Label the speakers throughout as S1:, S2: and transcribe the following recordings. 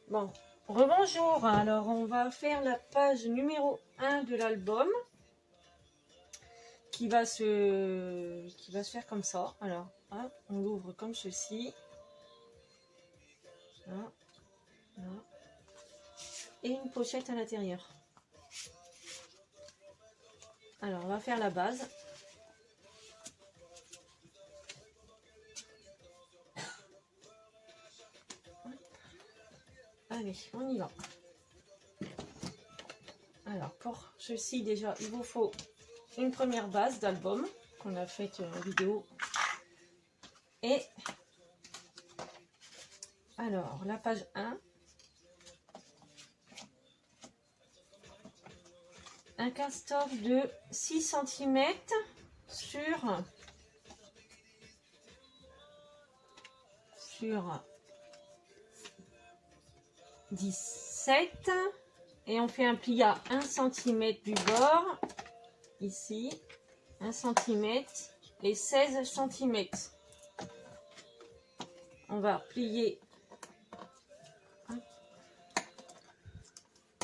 S1: Bon, rebonjour. Alors, on va faire la page numéro 1 de l'album qui va se faire comme ça. Alors, hop, on l'ouvre comme ceci. Là, là. Et une pochette à l'intérieur. Alors, on va faire la base. Allez, on y va. Alors, pour ceci, déjà, il vous faut une première base d'album qu'on a faite en vidéo. Et alors, la page 1. Un castor de 6 cm sur 17, et on fait un pli à 1 cm du bord, ici, 1 cm et 16 cm. On va plier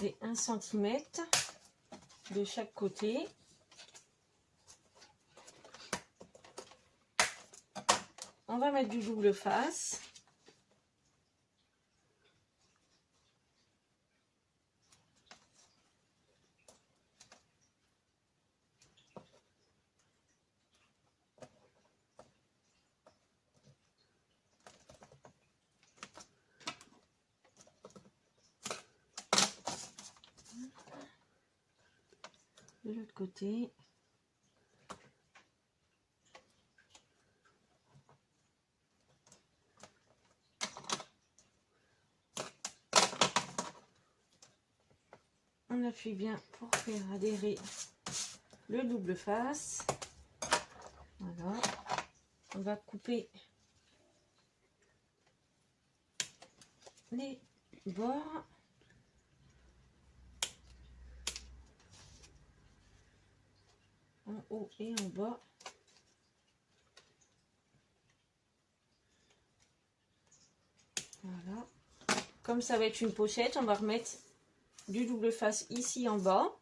S1: les 1 cm de chaque côté. On va mettre du double face. De l'autre côté. On appuie bien pour faire adhérer le double face. Voilà. On va couper les bords. En haut et en bas. Voilà. Comme ça va être une pochette, on va remettre du double face ici en bas.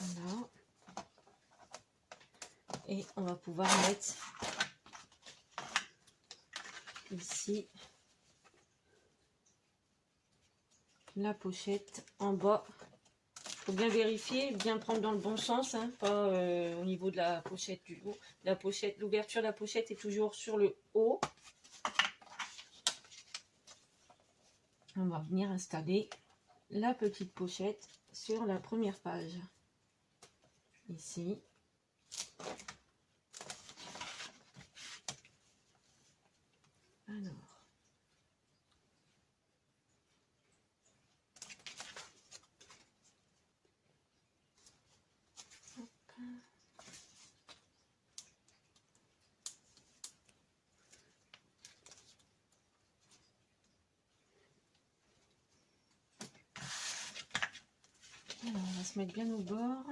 S1: Voilà. Et on va pouvoir mettre ici la pochette en bas. Il faut bien vérifier, bien prendre dans le bon sens, hein, pas au niveau de la pochette du haut. La pochette, l'ouverture de la pochette est toujours sur le haut. On va venir installer la petite pochette sur la première page. Ici. Alors. Alors, on va se mettre bien au bord.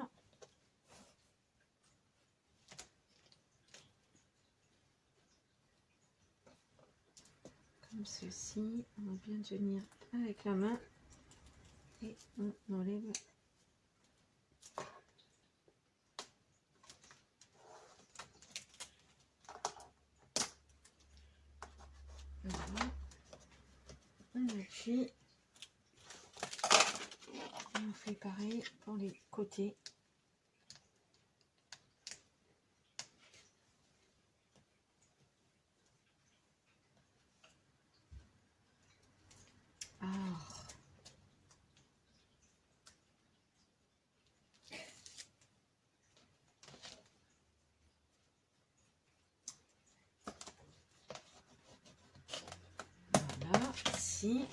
S1: Comme ceci. On va bien tenir avec la main. Et on enlève. Voilà. On appuie. Et on fait pareil pour les côtés. Voilà, ici.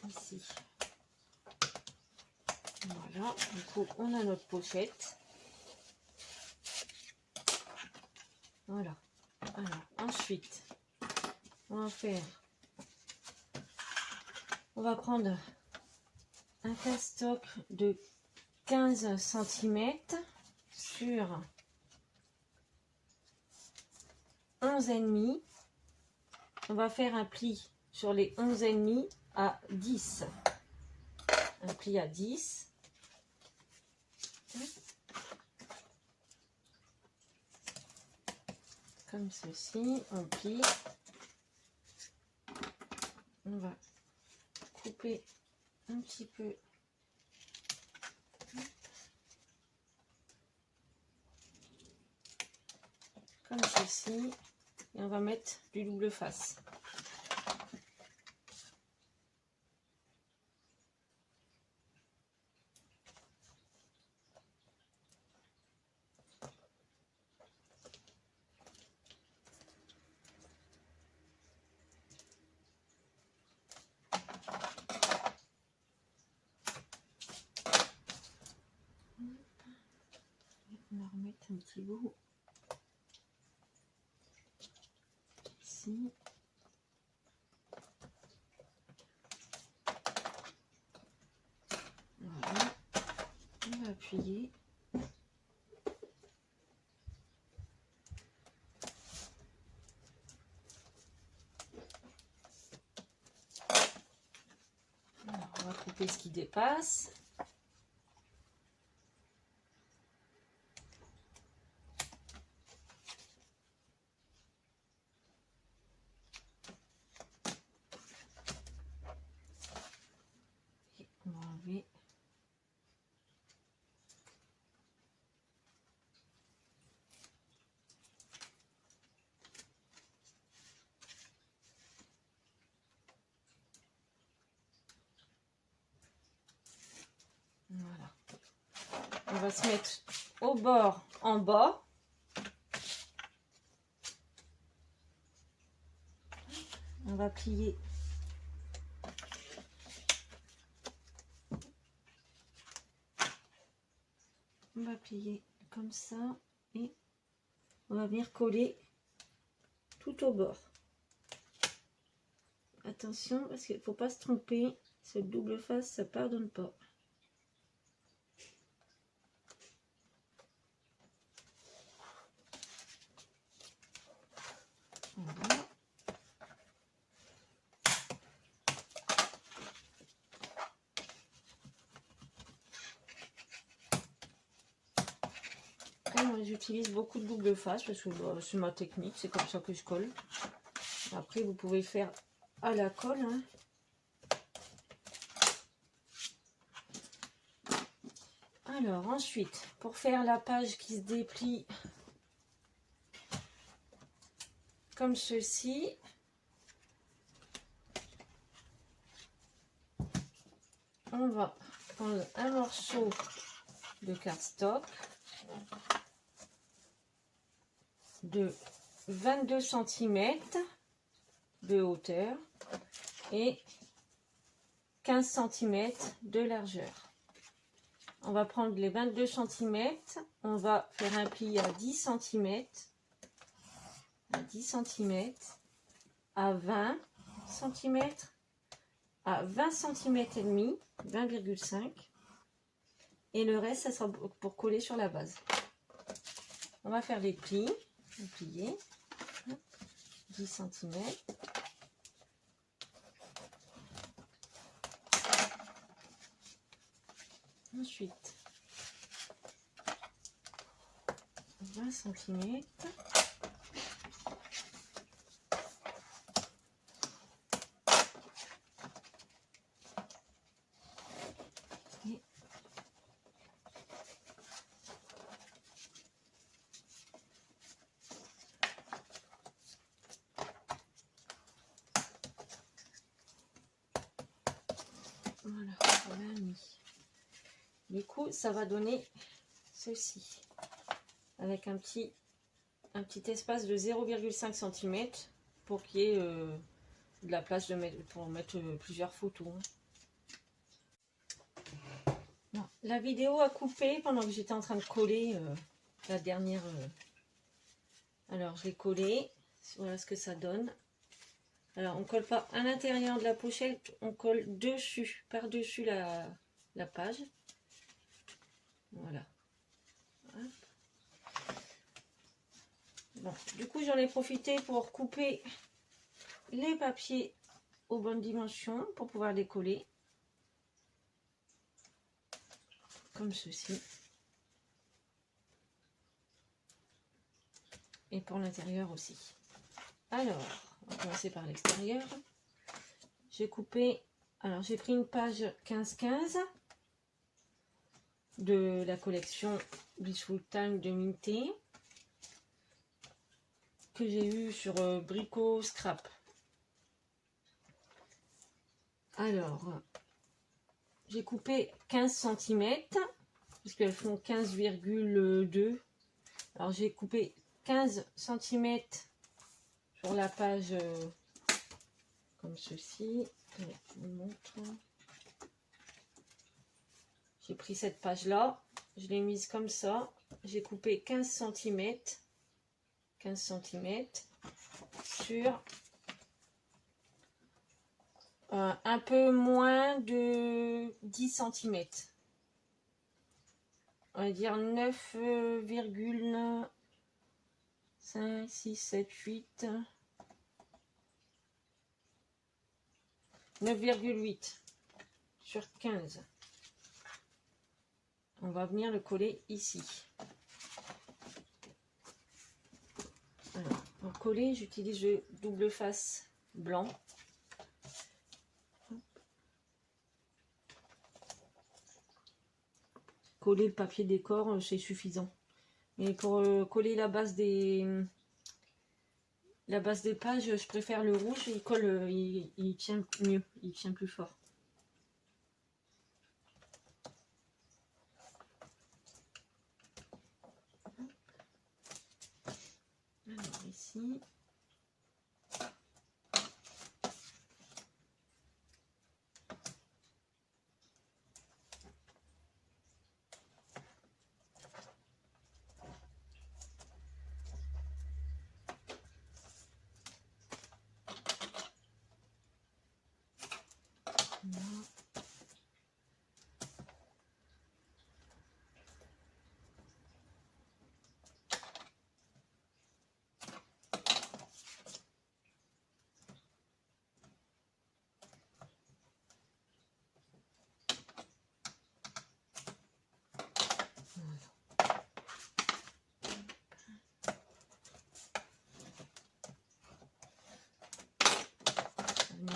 S1: ici. Voilà, du coup on a notre pochette. Voilà. Alors ensuite, on va prendre un castoc de 15 cm sur 11,5. On va faire un pli sur les 11,5 à 10. Un pli à 10. Comme ceci, on plie. On va couper un petit peu. Comme ceci. Et on va mettre du double face. On va remettre un petit bout ici. Voilà. On va appuyer. Alors, on va couper ce qui dépasse. On va enlever. Voilà. On va se mettre au bord en bas. On va plier. On va plier comme ça et on va venir coller tout au bord. Attention parce qu'il ne faut pas se tromper, cette double face ça pardonne pas. Voilà. J'utilise beaucoup de double face parce que c'est ma technique, c'est comme ça que je colle. Après vous pouvez faire à la colle. Hein. Alors ensuite, pour faire la page qui se déplie comme ceci, on va prendre un morceau de cardstock de 22 cm de hauteur et 15 cm de largeur. On va prendre les 22 cm, on va faire un pli à 10 cm, à 10 cm, à 20 cm, à 20 cm et demi, 20,5, et le reste ça sera pour coller sur la base. On va faire les plis, plier 10 cm. Ensuite 20 cm. Voilà, on l'a mis. Du coup, ça va donner ceci. Avec un petit espace de 0,5 cm pour qu'il y ait de la place pour mettre plusieurs photos. Non, la vidéo a coupé pendant que j'étais en train de coller la dernière. Alors, je l'ai collé. Voilà ce que ça donne. Alors, on colle pas à l'intérieur de la pochette, on colle dessus, par-dessus la page. Voilà. Bon, du coup, j'en ai profité pour couper les papiers aux bonnes dimensions pour pouvoir les coller. Comme ceci. Et pour l'intérieur aussi. Alors, on va commencer par l'extérieur. J'ai coupé, alors j'ai pris une page 15-15 de la collection Blissful Time de Minté que j'ai eu sur Brico Scrap. Alors, j'ai coupé 15 cm puisqu'elles font 15,2. Alors j'ai coupé 15 cm sur la page comme ceci. Je vous montre. J'ai pris cette page là, je l'ai mise comme ça, j'ai coupé 15 cm sur un peu moins de 10 cm. On va dire 9,5, 6, 7, 8, 9,8 sur 15. On va venir le coller ici. Alors, pour coller, j'utilise le double face blanc. Coller le papier décor, c'est suffisant. Mais pour coller la base des pages, je préfère le rouge. Il colle, il tient mieux, il tient plus fort. Alors ici.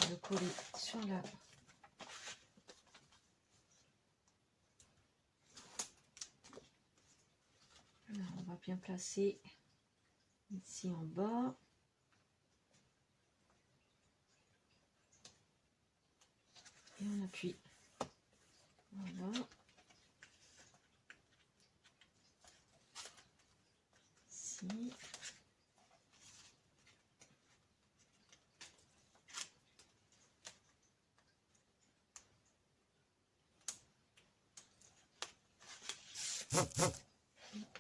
S1: Le coller sur la alors, on va bien placer ici en bas et on appuie, voilà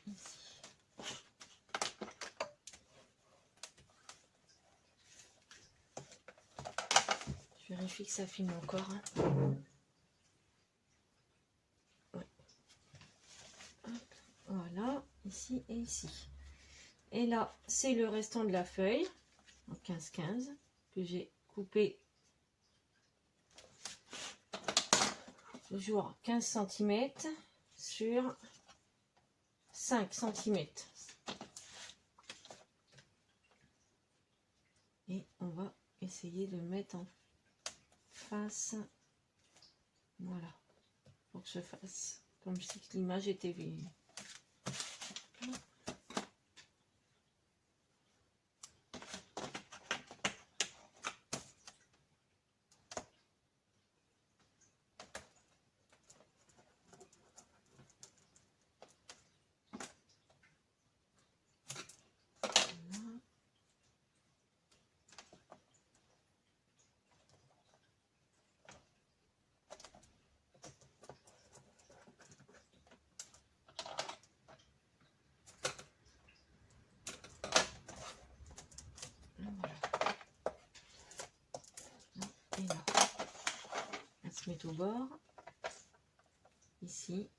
S1: ici. Je vérifie que ça filme encore. Ouais. Voilà, ici et ici. Et là, c'est le restant de la feuille, en 15-15, que j'ai coupé toujours 15 cm sur 5 cm. Et on va essayer de mettre en face, voilà, pour que je fasse comme si l'image était vue. se met au bord, ici.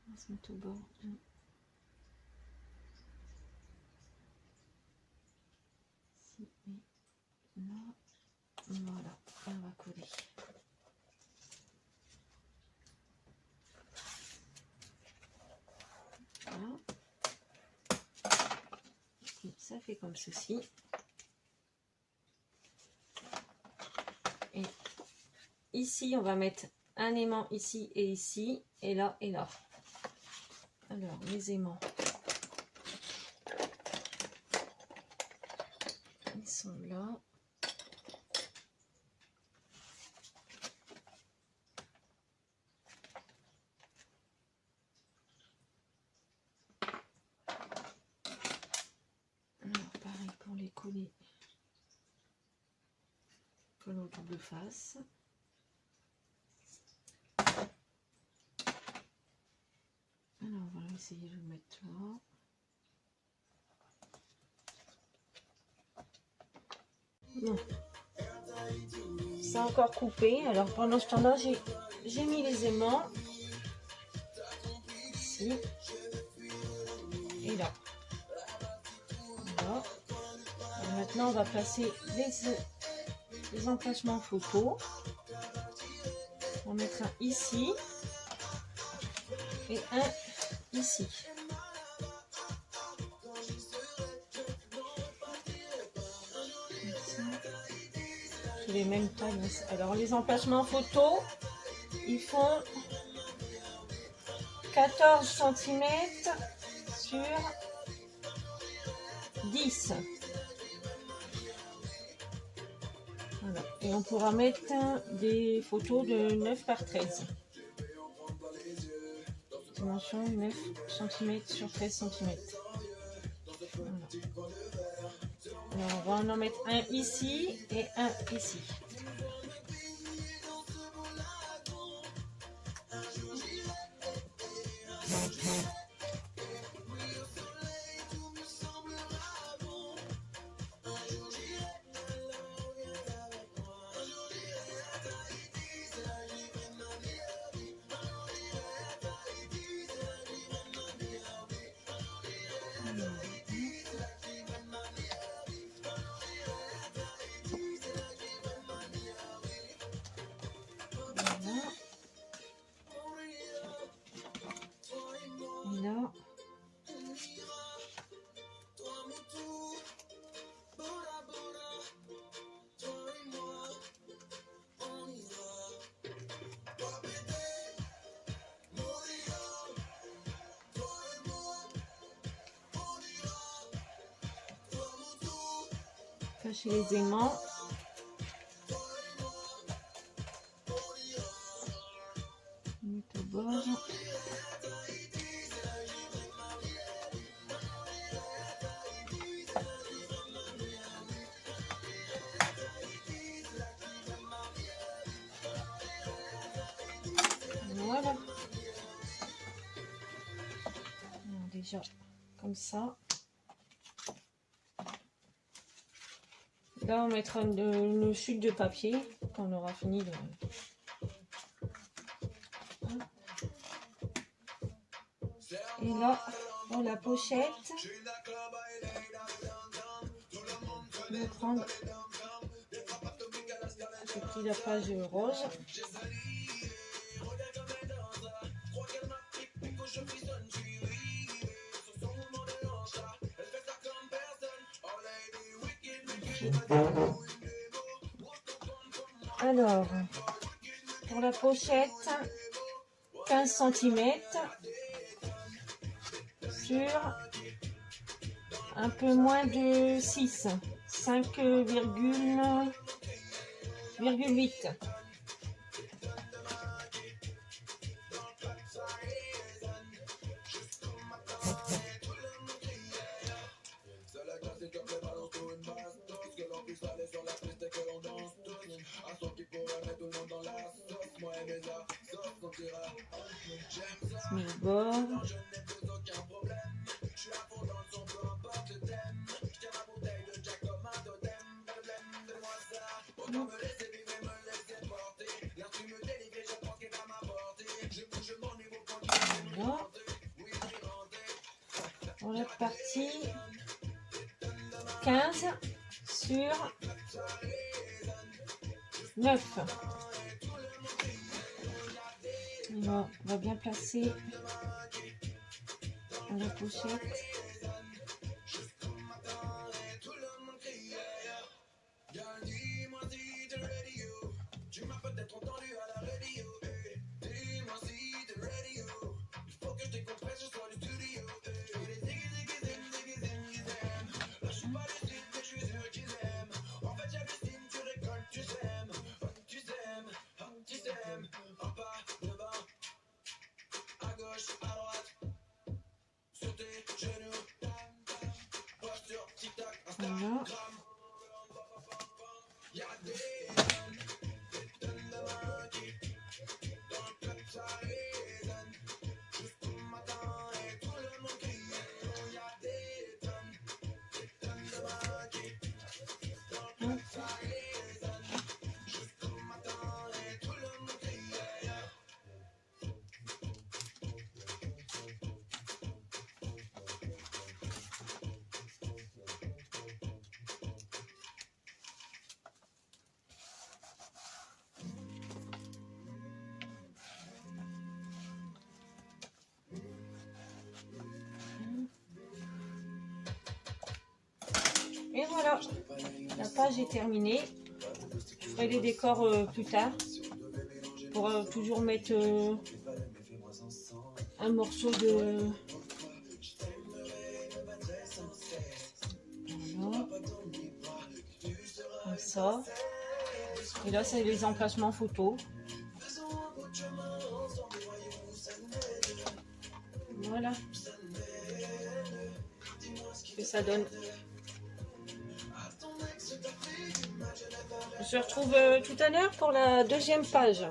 S1: On va se mettre au bord. Ici et là. Voilà, et on va coller. Voilà. Et ça fait comme ceci. Et ici, on va mettre un aimant ici et ici, et là et là. Alors, les aimants, ils sont là. Alors, pareil pour les coller. Colle au double face. Alors, on va essayer de le mettre là. Non. C'est encore coupé. Alors, pendant ce temps-là, j'ai mis les aimants. Ici. Et là. Voilà. Et maintenant, on va placer les emplacements photos. On va mettre un ici. Et un ici. C'est les mêmes tailles. Alors les emplacements photo, ils font 14 cm sur 10. Voilà. Et on pourra mettre des photos de 9 par 13. Dimension 9 cm sur 13 cm. Voilà. Alors on va en mettre un ici et un ici. Là. Cacher les aimants. Mettre au bord. Voilà. Alors déjà comme ça. Là on mettra une chute de papier quand on aura fini de... Et là pour la pochette, je vais prendre, j'ai pris la page rose. Alors, pour la pochette, 15 cm sur un peu moins de 6, 5,8. Bord. Partie 15 sur 9. On va bien placer la pochette. Voilà. Et voilà, la page est terminée. Je ferai les décors plus tard pour toujours mettre un morceau de... Voilà. Comme ça. Et là, c'est les emplacements photos. Voilà. Ce que ça donne. On se retrouve tout à l'heure pour la deuxième page.